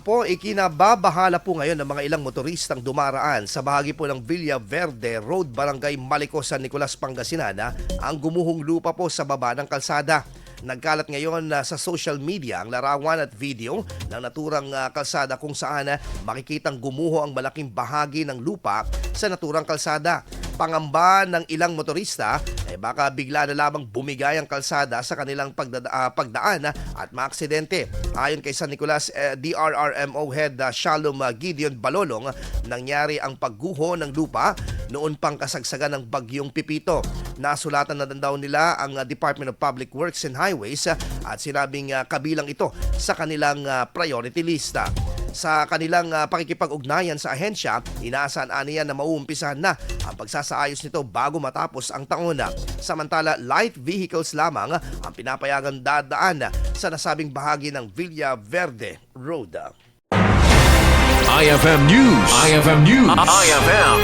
Ikinababahala po ngayon ng mga ilang motoristang dumaraan sa bahagi po ng Verde Road, Barangay MALICO, San Nicolas, Pangasinan ang Gumuhong Lupa po sa baba ng kalsada. Nagkalat ngayon sa social media ang larawan at video ng naturang kalsada kung saan makikitang gumuho ang malaking bahagi ng lupa sa naturang kalsada. Pangamba ng ilang motorista baka bigla na lamang bumigay ang kalsada sa kanilang pagdaan at maaksidente. Ayon kay San Nicolas DRRMO Head Shalom Gideon Balolong, nangyari ang pagguho ng lupa noon pang kasagsagan ng bagyong Pipito. Nasulatan na daw nila ang Department of Public Works and Highways at sinabing kabilang ito sa kanilang priority lista. Sa kanilang pakikipag-ugnayan sa ahensya, inaasahan aniya na mauumpisahan na ang pagsasaayos nito bago matapos ang taon. Samantala, light vehicles lamang ang pinapayagan dadaan sa nasabing bahagi ng Verde Road. IFM News. IFM News. IFM.